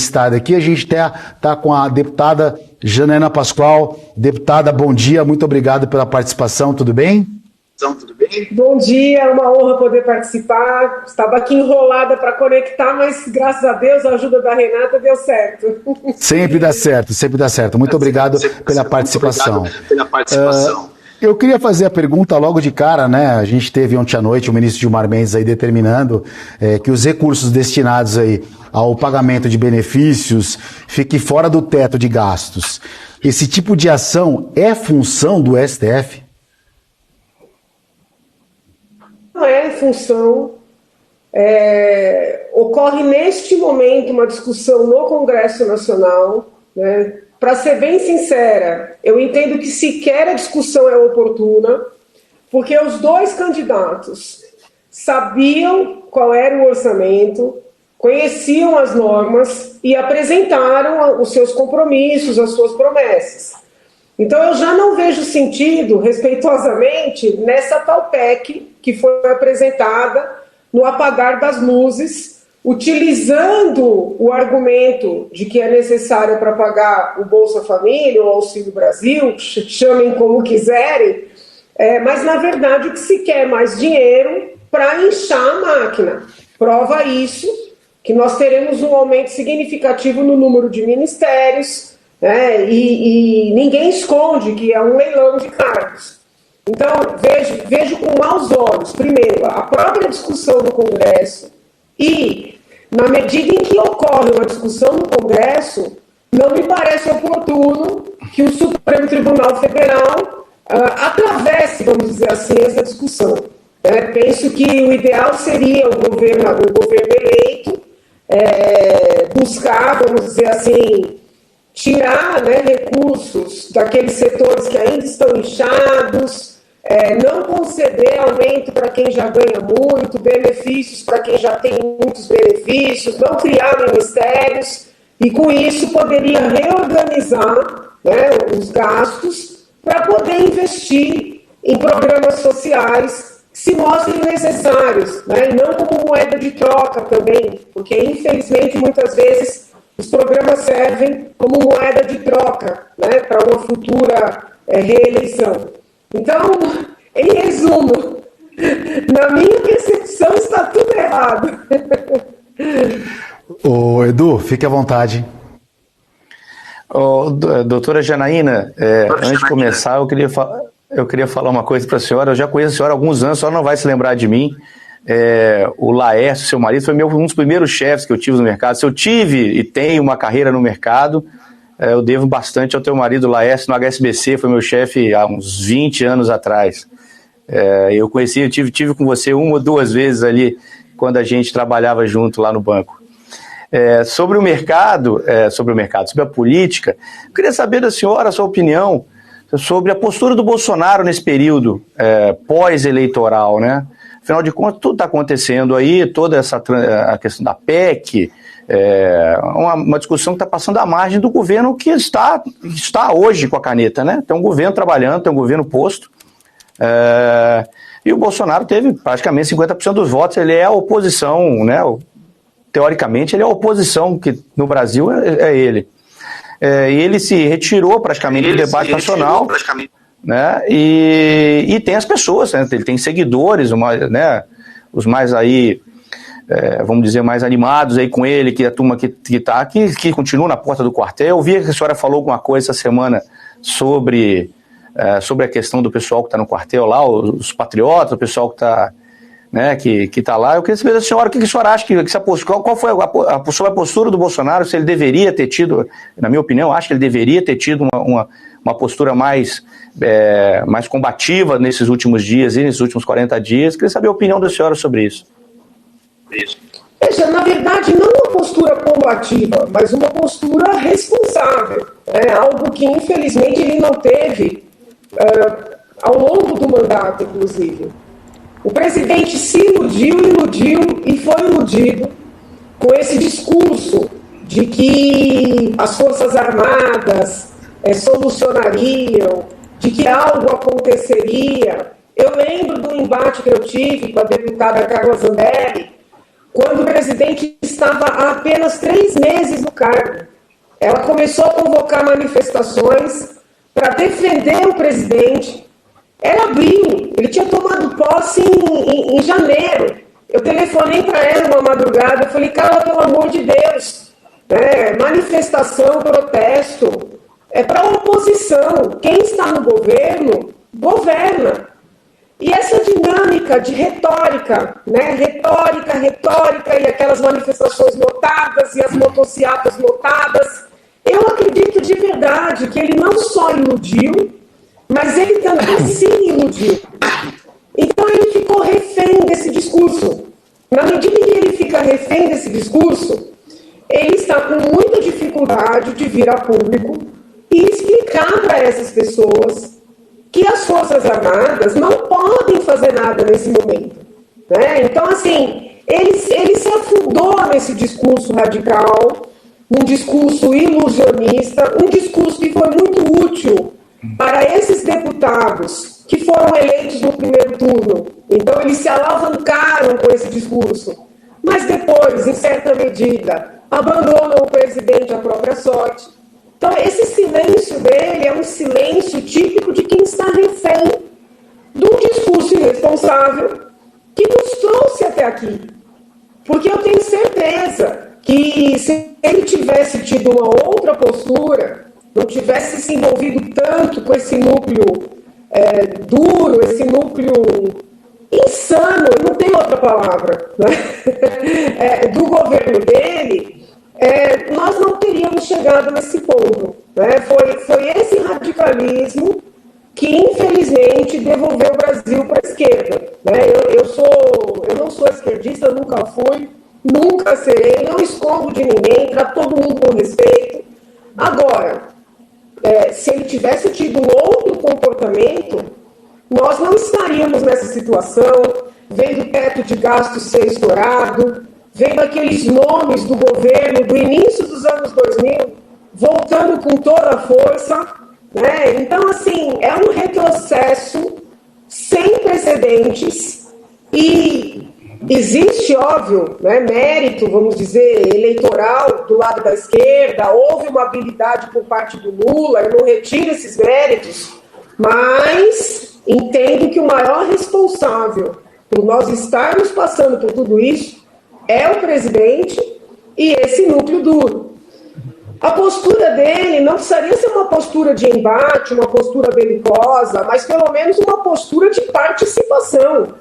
entrevistada aqui. A gente está com a deputada Janaína Pascoal. Deputada, bom dia, muito obrigado pela participação, tudo bem? Tudo bem? Bom dia, é uma honra poder participar. Estava aqui enrolada para conectar, mas graças a Deus, a ajuda da Renata deu certo. Sempre dá certo, sempre dá certo. Muito obrigado pela participação. Eu queria fazer a pergunta logo de cara, né? A gente teve ontem à noite o ministro Gilmar Mendes aí determinando que os recursos destinados aí ao pagamento de benefícios fiquem fora do teto de gastos. Esse tipo de ação é função do STF? Não é função. Ocorre neste momento uma discussão no Congresso Nacional, né? Para ser bem sincera, eu entendo que sequer a discussão é oportuna, porque os dois candidatos sabiam qual era o orçamento, conheciam as normas e apresentaram os seus compromissos, as suas promessas. Então eu já não vejo sentido, respeitosamente, nessa tal PEC que foi apresentada no apagar das luzes, utilizando o argumento de que é necessário para pagar o Bolsa Família, o Auxílio Brasil, chamem como quiserem, mas na verdade o que se quer mais dinheiro para inchar a máquina. Prova isso, que nós teremos um aumento significativo no número de ministérios, né, e ninguém esconde que é um leilão de cargos. Então, vejo com maus olhos, primeiro, a própria discussão no Congresso e, na medida em que ocorre uma discussão no Congresso, não me parece oportuno que o Supremo Tribunal Federal atravesse, vamos dizer assim, essa discussão. Penso que o ideal seria o governo eleito buscar, vamos dizer assim, tirar, né, recursos daqueles setores que ainda estão inchados, não conceder aumento para quem já ganha muito, benefícios para quem já tem muitos benefícios, não criar ministérios, e com isso poderia reorganizar, né, os gastos para poder investir em programas sociais que se mostrem necessários, né, e não como moeda de troca também, porque infelizmente muitas vezes os programas servem como moeda de troca, né, para uma futura reeleição. Então, em resumo, na minha percepção está tudo errado. Ô, Edu, fique à vontade. Doutora Janaína, antes de começar, eu queria falar uma coisa para a senhora. Eu já conheço a senhora há alguns anos, a senhora não vai se lembrar de mim. O Laércio, seu marido, foi um dos primeiros chefes que eu tive no mercado. Se eu tive e tenho uma carreira no mercado, eu devo bastante ao teu marido, Laércio, no HSBC, foi meu chefe há uns 20 anos atrás. Eu tive com você uma ou duas vezes ali, quando a gente trabalhava junto lá no banco. Sobre o mercado, sobre a política, eu queria saber da senhora a sua opinião sobre a postura do Bolsonaro nesse período pós-eleitoral, né? Afinal de contas, tudo está acontecendo aí, toda a questão da PEC, uma discussão que está passando à margem do governo que está hoje com a caneta, né? Tem um governo trabalhando, tem um governo posto, e o Bolsonaro teve praticamente 50% dos votos, ele é a oposição, né? Teoricamente, ele é a oposição, que no Brasil é ele. E ele se retirou praticamente do debate nacional, né? E tem as pessoas, né? Ele tem seguidores, né? Os mais aí, vamos dizer, mais animados aí com ele, que a turma que continua na porta do quartel. Eu vi que a senhora falou alguma coisa essa semana sobre a questão do pessoal que está no quartel lá, os patriotas, o pessoal que está, né, que está lá. Eu queria saber da senhora o que a senhora acha, qual foi a postura do Bolsonaro, se ele deveria ter tido, na minha opinião, acho que ele deveria ter tido uma postura mais combativa nesses últimos dias e nesses últimos 40 dias. Queria saber a opinião da senhora sobre isso. Veja, na verdade, não uma postura combativa, mas uma postura responsável. É algo que, infelizmente, ele não teve ao longo do mandato, inclusive. O presidente se iludiu e foi iludido com esse discurso de que as Forças Armadas solucionariam, de que algo aconteceria. Eu lembro do embate que eu tive com a deputada Carla Zambelli, quando o presidente estava há apenas 3 meses no cargo. começou a convocar manifestações para defender o presidente. Era abril, ele tinha tomado posse em janeiro. Eu telefonei para ela uma madrugada, eu falei, Carla, pelo amor de Deus, manifestação, protesto, é para a oposição. Quem está no governo, governa. E essa dinâmica de retórica, retórica, e aquelas manifestações lotadas, e as motocicletas lotadas, eu acredito de verdade que ele não só iludiu, mas ele também se iludiu. Então ele ficou refém desse discurso. Na medida em que ele fica refém desse discurso, ele está com muita dificuldade de vir a público e explicar para essas pessoas que as Forças Armadas não podem fazer nada nesse momento. Então, assim, ele se afundou nesse discurso radical, num discurso ilusionista, um discurso que foi muito útil para esses deputados que foram eleitos no primeiro turno. Então, eles se alavancaram com esse discurso. Mas depois, em certa medida, abandonam o presidente à própria sorte. Então, esse silêncio dele é um silêncio típico de quem está refém de um discurso irresponsável que nos trouxe até aqui. Porque eu tenho certeza que se ele tivesse tido uma outra postura, não tivesse se envolvido tanto com esse núcleo duro, esse núcleo insano, não tem outra palavra, do governo dele, nós não teríamos chegado nesse ponto. Foi esse radicalismo que, infelizmente, devolveu o Brasil para a esquerda. Eu não sou esquerdista, nunca fui, nunca serei, não escondo de ninguém, trato todo mundo com respeito. Agora, se ele tivesse tido outro comportamento, nós não estaríamos nessa situação, vendo o teto de gastos ser estourado, vendo aqueles nomes do governo do início dos anos 2000 voltando com toda a força. Então, assim, é um retrocesso sem precedentes e existe, óbvio, mérito, vamos dizer, eleitoral do lado da esquerda, houve uma habilidade por parte do Lula, eu não retiro esses méritos, mas entendo que o maior responsável por nós estarmos passando por tudo isso é o presidente e esse núcleo duro. A postura dele não precisaria ser uma postura de embate, uma postura belicosa, mas pelo menos uma postura de participação,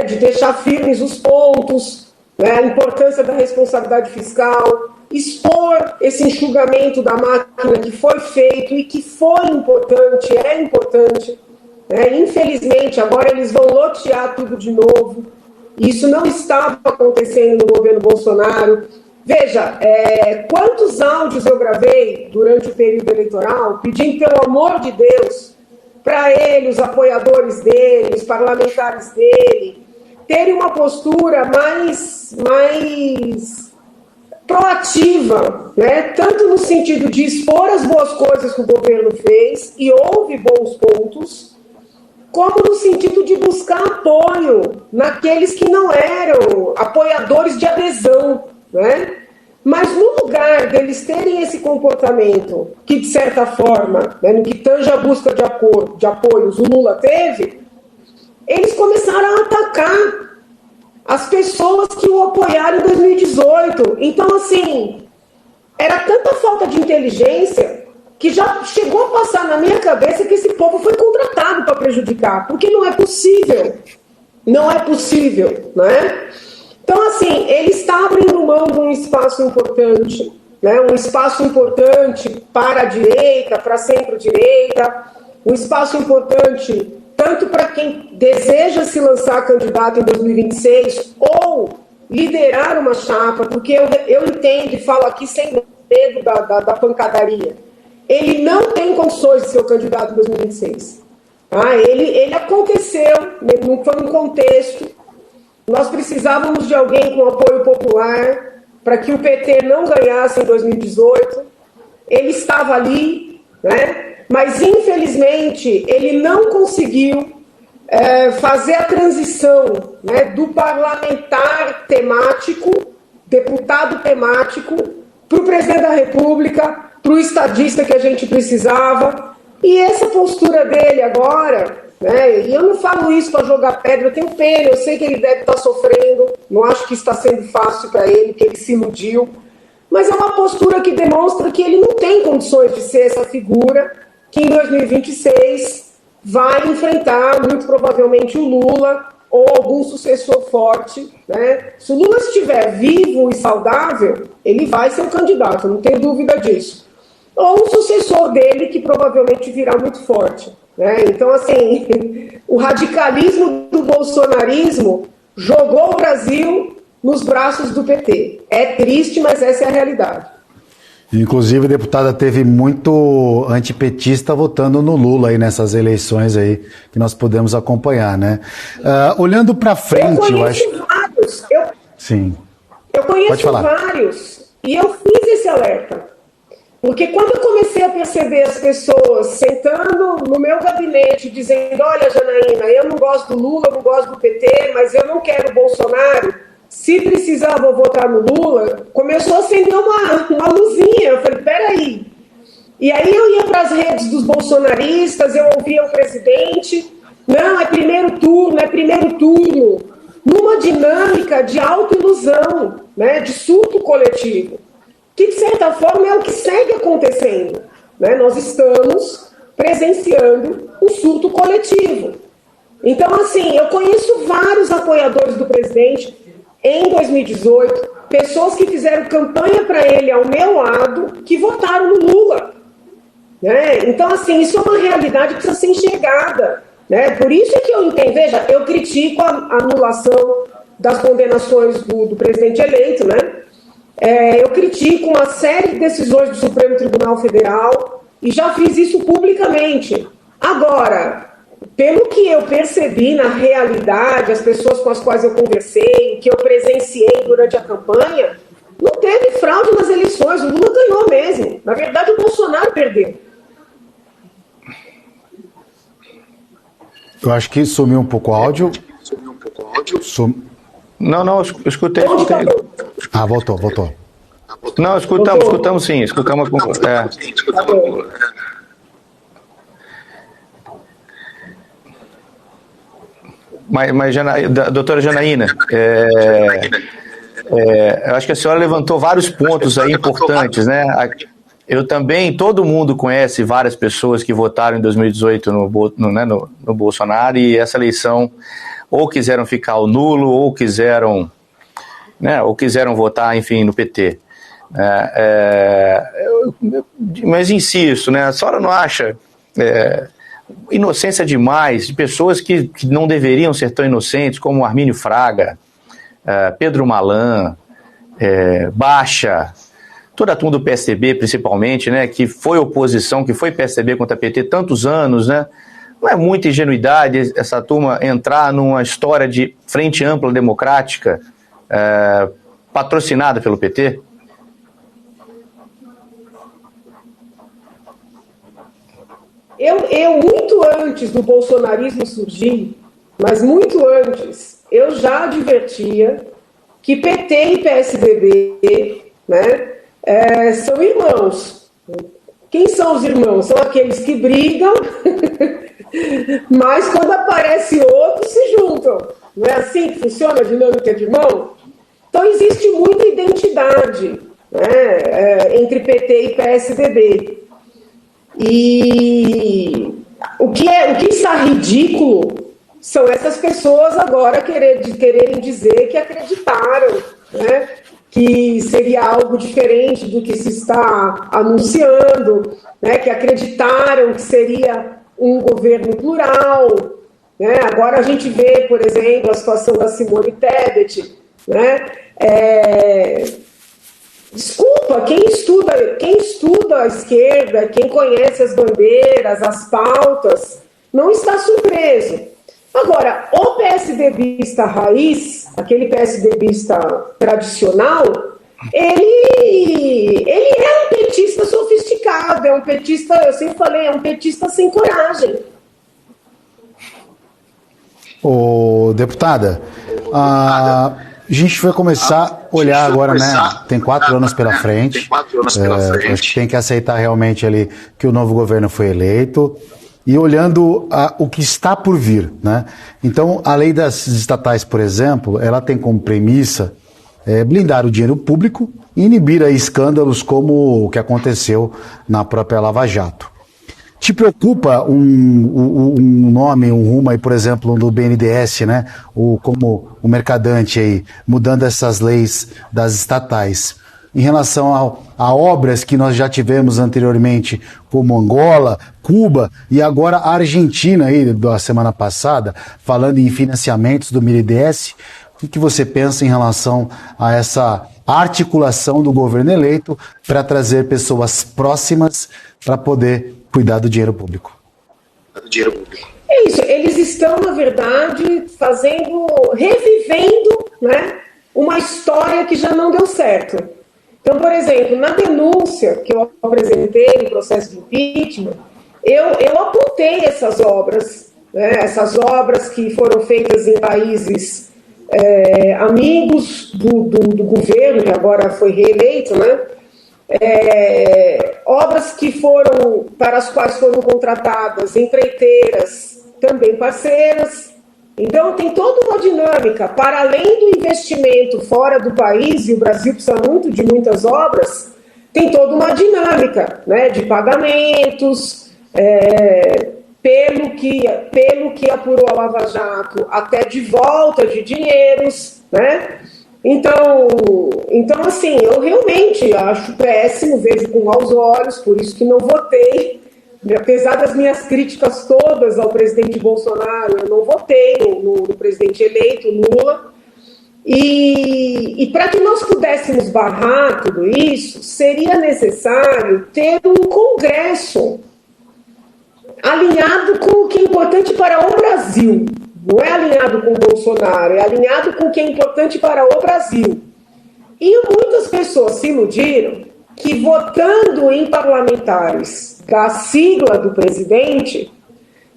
de deixar firmes os pontos, a importância da responsabilidade fiscal, expor esse enxugamento da máquina que foi feito e que foi importante, é importante. Infelizmente, agora eles vão lotear tudo de novo. Isso não estava acontecendo no governo Bolsonaro. Veja, quantos áudios eu gravei durante o período eleitoral pedindo, pelo amor de Deus, para ele, os apoiadores dele, os parlamentares dele, terem uma postura mais proativa, tanto no sentido de expor as boas coisas que o governo fez, e houve bons pontos, como no sentido de buscar apoio naqueles que não eram apoiadores de adesão, Mas no lugar deles terem esse comportamento que, de certa forma, no que tange a busca de apoios, o Lula teve, eles começaram a atacar as pessoas que o apoiaram em 2018. Então, assim, era tanta falta de inteligência que já chegou a passar na minha cabeça que esse povo foi contratado para prejudicar, porque não é possível. Não é possível, Então, assim, ele está abrindo mão de um espaço importante, um espaço importante para a direita, para a centro-direita, um espaço importante tanto para quem deseja se lançar candidato em 2026 ou liderar uma chapa, porque eu entendo e falo aqui sem medo da pancadaria. Ele não tem condições de ser o candidato em 2026. Ele aconteceu, foi um contexto. Nós precisávamos de alguém com apoio popular para que o PT não ganhasse em 2018. Ele estava ali, mas infelizmente ele não conseguiu fazer a transição do parlamentar temático, deputado temático, para o presidente da República, para o estadista que a gente precisava. E essa postura dele agora, né, e eu não falo isso para jogar pedra, eu tenho pena, eu sei que ele deve estar sofrendo, não acho que está sendo fácil para ele, que ele se iludiu, mas é uma postura que demonstra que ele não tem condições de ser essa figura que em 2026 vai enfrentar, muito provavelmente, o Lula ou algum sucessor forte, né? Se o Lula estiver vivo e saudável, ele vai ser o candidato, não tenho dúvida disso. Ou um sucessor dele, que provavelmente virá muito forte, né? Então, assim, o radicalismo do bolsonarismo jogou o Brasil nos braços do PT. É triste, mas essa é a realidade. Inclusive, deputada, teve muito antipetista votando no Lula aí nessas eleições aí, que nós podemos acompanhar, né? Olhando para frente, eu acho... Vários. Sim. Eu conheço vários, e eu fiz esse alerta. Porque quando eu comecei a perceber as pessoas sentando no meu gabinete, dizendo, olha, Janaína, eu não gosto do Lula, eu não gosto do PT, mas eu não quero o Bolsonaro, se precisar, vou votar no Lula, começou a acender uma luzinha. Eu falei, peraí. E aí eu ia para as redes dos bolsonaristas, eu ouvia o presidente, não, é primeiro turno, numa dinâmica de autoilusão, né, de surto coletivo, que de certa forma é o que segue acontecendo, né? Nós estamos presenciando um surto coletivo. Então, assim, eu conheço vários apoiadores do presidente em 2018, pessoas que fizeram campanha para ele ao meu lado, que votaram no Lula, né? Então, assim, isso é uma realidade que precisa ser enxergada, né? Por isso é que eu entendo, veja, eu critico a anulação das condenações do presidente eleito, né? Eu critico uma série de decisões do Supremo Tribunal Federal e já fiz isso publicamente. Agora, pelo que eu percebi na realidade, as pessoas com as quais eu conversei, que eu presenciei durante a campanha, não teve fraude nas eleições, o Lula ganhou mesmo. Na verdade, o Bolsonaro perdeu. Eu acho que sumiu um pouco o áudio. Não, eu escutei. Ah, voltou. Não, escutamos sim, escutamos. Mas doutora Janaína, eu acho que a senhora levantou vários pontos aí importantes, né? Eu também, todo mundo conhece várias pessoas que votaram em 2018 no Bolsonaro, e essa eleição ou quiseram ficar ao nulo, ou quiseram votar, enfim, no PT. Mas insisto, né? A senhora não acha inocência demais de pessoas que não deveriam ser tão inocentes, como Armínio Fraga, Pedro Malan, Baixa, toda a turma do PSDB, principalmente, né, que foi oposição, que foi PSDB contra PT tantos anos, né? Não é muita ingenuidade essa turma entrar numa história de frente ampla democrática patrocinada pelo PT? Eu, muito antes do bolsonarismo surgir, mas muito antes, eu já advertia que PT e PSDB, né, são irmãos. Quem são os irmãos? São aqueles que brigam, mas quando aparece outro, se juntam. Não é assim que funciona a dinâmica de irmão? Então existe muita identidade, né, entre PT e PSDB. E o que está ridículo são essas pessoas agora quererem dizer que acreditaram, né, que seria algo diferente do que se está anunciando, né, que acreditaram que seria um governo plural, né? Agora a gente vê, por exemplo, a situação da Simone Tebet, né? Desculpa, quem estuda a esquerda, quem conhece as bandeiras, as pautas, não está surpreso. Agora, o PSDBista raiz, aquele PSDBista tradicional, ele é um petista sofisticado, é um petista, eu sempre falei, é um petista sem coragem. Ô, deputada, A gente vai começar a olhar agora, né? Tem 4 anos pela frente. Acho que tem que aceitar realmente ali que o novo governo foi eleito e olhando o que está por vir, né? Então, a lei das estatais, por exemplo, ela tem como premissa blindar o dinheiro público e inibir aí escândalos como o que aconteceu na própria Lava Jato. Te preocupa um nome, um rumo aí, por exemplo, do BNDES, né? Como o mercadante aí, mudando essas leis das estatais. Em relação a obras que nós já tivemos anteriormente, como Angola, Cuba e agora a Argentina aí, da semana passada, falando em financiamentos do BNDES, o que você pensa em relação a essa articulação do governo eleito para trazer pessoas próximas para poder cuidar do dinheiro público? É isso, eles estão, na verdade, revivendo, né, uma história que já não deu certo. Então, por exemplo, na denúncia que eu apresentei no processo de impeachment, eu apontei essas obras, né, essas obras que foram feitas em países amigos do governo, que agora foi reeleito, né? Obras para as quais foram contratadas empreiteiras, também parceiras. Então, tem toda uma dinâmica. Para além do investimento fora do país, e o Brasil precisa muito de muitas obras, tem toda uma dinâmica, né, de pagamentos, pelo que apurou a Lava Jato, até de volta de dinheiros, né? Então, assim, eu realmente acho péssimo, vejo com maus olhos, por isso que não votei. Apesar das minhas críticas todas ao presidente Bolsonaro, eu não votei no presidente eleito, Lula. E para que nós pudéssemos barrar tudo isso, seria necessário ter um Congresso alinhado com o que é importante para o Brasil. Não é alinhado com o Bolsonaro, é alinhado com o que é importante para o Brasil. E muitas pessoas se iludiram que votando em parlamentares da sigla do presidente,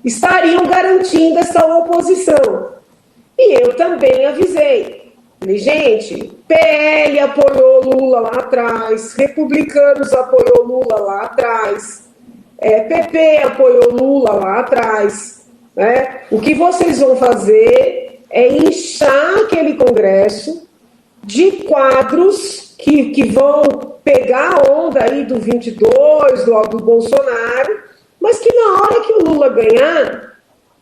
estariam garantindo essa oposição. E eu também avisei. Falei, gente, PL apoiou Lula lá atrás, republicanos apoiou Lula lá atrás, PP apoiou Lula lá atrás. Né? O que vocês vão fazer é inchar aquele Congresso de quadros que vão pegar a onda aí do 22, do Bolsonaro, mas que na hora que o Lula ganhar,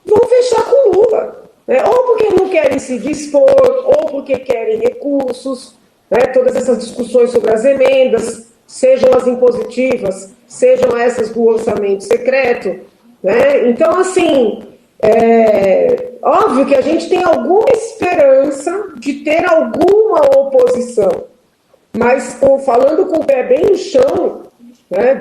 vão fechar com o Lula. Né? Ou porque não querem se dispor, ou porque querem recursos, né? Todas essas discussões sobre as emendas, sejam as impositivas, sejam essas do orçamento secreto. Né? Então, assim, óbvio que a gente tem alguma esperança de ter alguma oposição, mas falando com o pé bem no chão, né,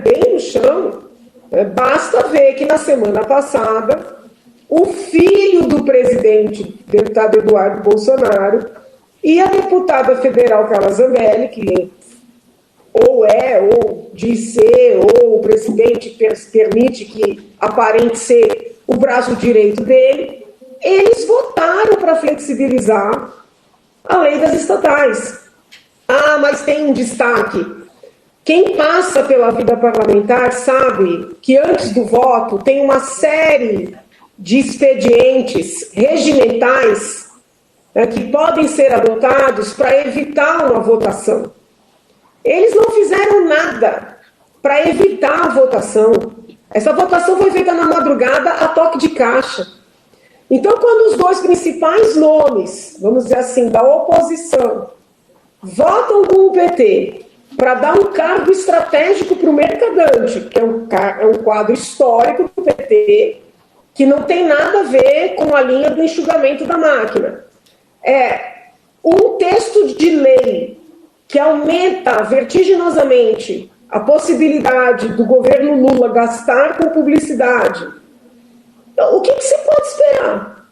basta ver que na semana passada o filho do presidente, deputado Eduardo Bolsonaro, e a deputada federal Carla Zambelli, que ou diz ser, ou o presidente permite que aparente ser o braço direito dele, eles votaram para flexibilizar a lei das estatais. Ah, mas tem um destaque. Quem passa pela vida parlamentar sabe que antes do voto tem uma série de expedientes regimentais, né, que podem ser adotados para evitar uma votação. Eles não fizeram nada para evitar a votação. Essa votação foi feita na madrugada a toque de caixa. Então, quando os dois principais nomes, vamos dizer assim, da oposição, votam com o PT para dar um cargo estratégico para o mercadante, que é um quadro histórico do PT, que não tem nada a ver com a linha do enxugamento da máquina. Um texto de lei que aumenta vertiginosamente a possibilidade do governo Lula gastar com publicidade. Então, o que você pode esperar?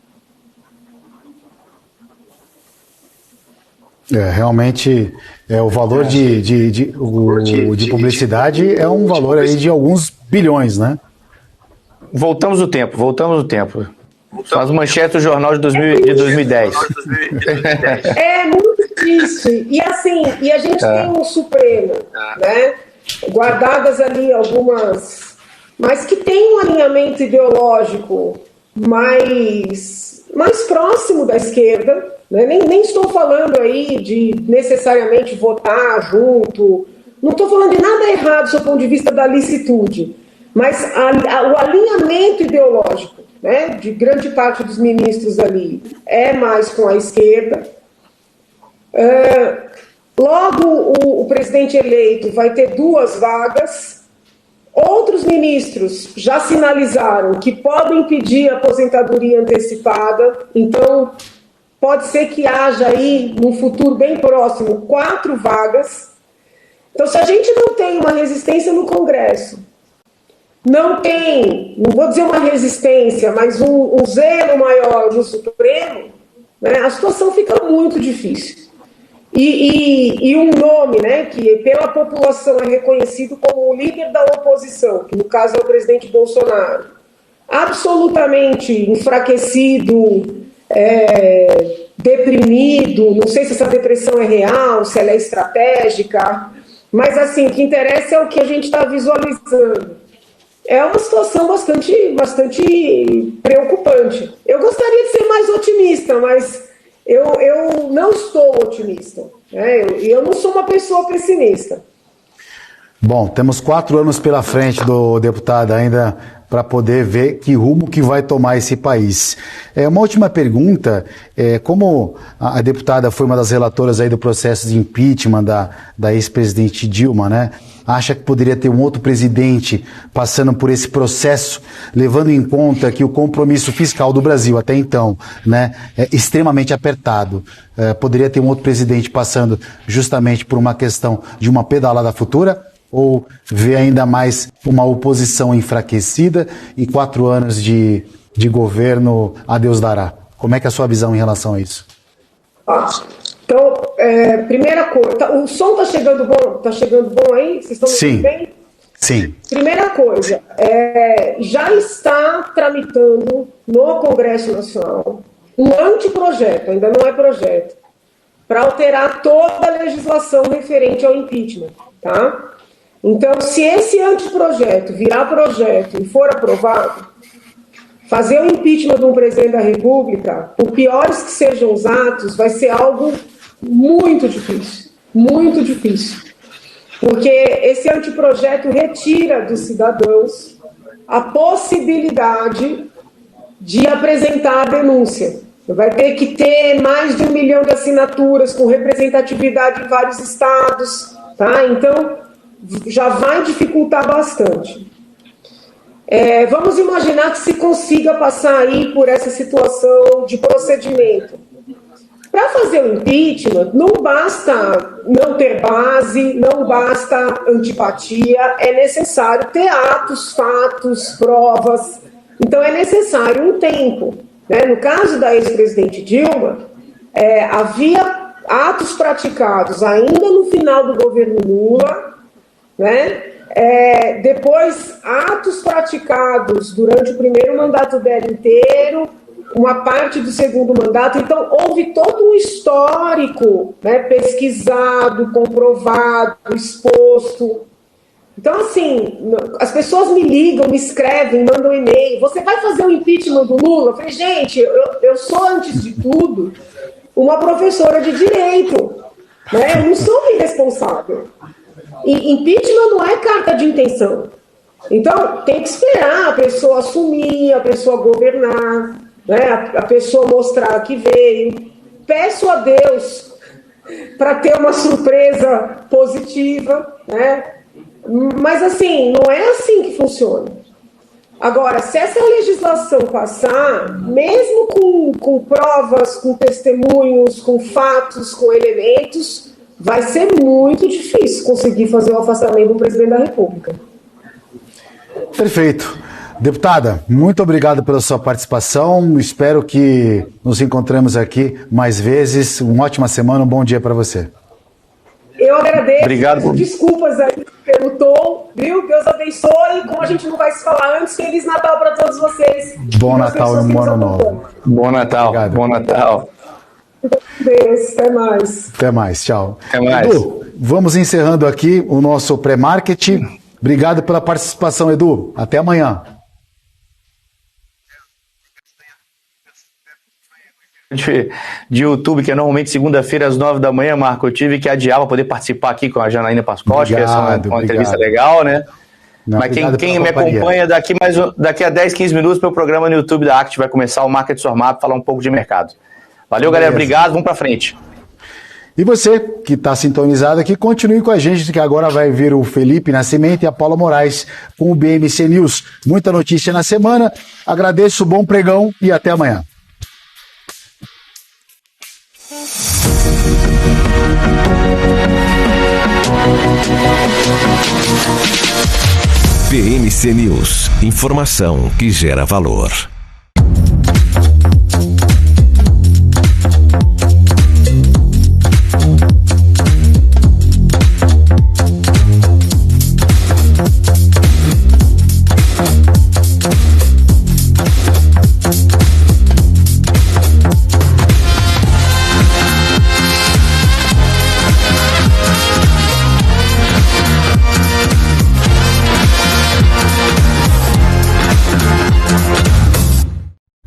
Realmente, o valor de publicidade é um valor aí de alguns bilhões, né? Voltamos no tempo. As manchetes do jornal de 2010. Muito difícil. E assim, a gente tem um Supremo, né? Guardadas ali algumas, mas que tem um alinhamento ideológico mais próximo da esquerda, né? Nem estou falando aí de necessariamente votar junto, não estou falando de nada errado do ponto de vista da licitude, mas o alinhamento ideológico, né, de grande parte dos ministros ali é mais com a esquerda. Logo, o presidente eleito vai ter 2 vagas. Outros ministros já sinalizaram que podem pedir aposentadoria antecipada. Então, pode ser que haja aí, num futuro bem próximo, 4 vagas. Então, se a gente não tem uma resistência no Congresso, não vou dizer uma resistência, mas um zelo maior no Supremo, né, a situação fica muito difícil. E um nome, né, que pela população é reconhecido como o líder da oposição, que no caso é o presidente Bolsonaro, absolutamente enfraquecido, deprimido, não sei se essa depressão é real, se ela é estratégica, mas assim, o que interessa é o que a gente está visualizando. É uma situação bastante preocupante. Eu gostaria de ser mais otimista, mas eu não estou otimista, né? Eu não sou uma pessoa pessimista. Bom, temos 4 anos pela frente do deputado ainda para poder ver que rumo que vai tomar esse país. Uma última pergunta, como a deputada foi uma das relatoras aí do processo de impeachment da ex-presidente Dilma, né? Acha que poderia ter um outro presidente passando por esse processo, levando em conta que o compromisso fiscal do Brasil até então, né, é extremamente apertado. Poderia ter um outro presidente passando justamente por uma questão de uma pedalada futura? Ou vê ainda mais uma oposição enfraquecida e 4 anos de governo a Deus dará? Como é que é a sua visão em relação a isso? Então, primeira coisa, o som está chegando bom? Está chegando bom aí? Vocês estão me ouvindo bem? Sim. Primeira coisa, já está tramitando no Congresso Nacional um anteprojeto, ainda não é projeto, para alterar toda a legislação referente ao impeachment, tá? Então, se esse anteprojeto virar projeto e for aprovado, fazer o impeachment de um presidente da República, por piores que sejam os atos, vai ser algo muito difícil, porque esse anteprojeto retira dos cidadãos a possibilidade de apresentar a denúncia. Vai ter que ter mais de 1 milhão de assinaturas com representatividade em vários estados, tá? Então, já vai dificultar bastante. Vamos imaginar que se consiga passar aí por essa situação de procedimento. Para fazer o impeachment, não basta não ter base, não basta antipatia, é necessário ter atos, fatos, provas. Então é necessário um tempo, né? No caso da ex-presidente Dilma, havia atos praticados ainda no final do governo Lula, né? Depois, atos praticados durante o primeiro mandato dela inteiro, uma parte do segundo mandato. Então, houve todo um histórico, né, pesquisado, comprovado, exposto. Então, assim, as pessoas me ligam, me escrevem, mandam e-mail. Você vai fazer o impeachment do Lula? Eu falei, gente, eu sou, antes de tudo, uma professora de direito, né? Eu não sou uma irresponsável. E impeachment não é carta de intenção. Então, tem que esperar a pessoa assumir, a pessoa governar, né? A pessoa mostrar que veio. Peço a Deus para ter uma surpresa positiva, né? Mas, assim, não é assim que funciona. Agora, se essa legislação passar, mesmo com provas, com testemunhos, com fatos, com elementos, vai ser muito difícil conseguir fazer o afastamento do presidente da República. Perfeito. Deputada, muito obrigado pela sua participação. Espero que nos encontremos aqui mais vezes. Uma ótima semana, um bom dia para você. Eu agradeço. Obrigado. Desculpas aí pelo tom, viu? Deus abençoe. Como a gente não vai se falar antes, Feliz Natal para todos vocês. Bom Natal e um bom ano novo. Bom Natal. Obrigado. Bom Natal. Deus, até mais. Até mais, tchau. Até mais. Edu, vamos encerrando aqui o nosso pré-market. Obrigado pela participação, Edu. Até amanhã. De YouTube, que é normalmente segunda-feira às 9 da manhã, Marco, eu tive que adiar para poder participar aqui com a Janaína Pascoal, que é uma entrevista legal, né? Não, mas quem me acompanha, daqui a 10, 15 minutos, meu programa no YouTube da Act vai começar o Market Sormap, falar um pouco de mercado. Valeu, galera, obrigado, vamos para frente. E você que está sintonizado aqui, continue com a gente, que agora vai vir o Felipe Nascimento e a Paula Moraes com o BMC News. Muita notícia na semana, agradeço, bom pregão e até amanhã. BMC News, informação que gera valor.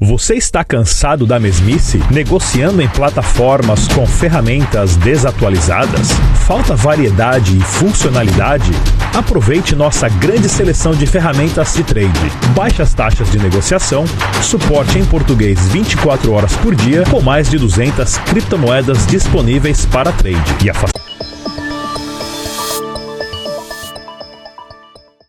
Você está cansado da mesmice? Negociando em plataformas com ferramentas desatualizadas? Falta variedade e funcionalidade? Aproveite nossa grande seleção de ferramentas de trade. Baixas taxas de negociação, suporte em português 24 horas por dia, com mais de 200 criptomoedas disponíveis para trade. E a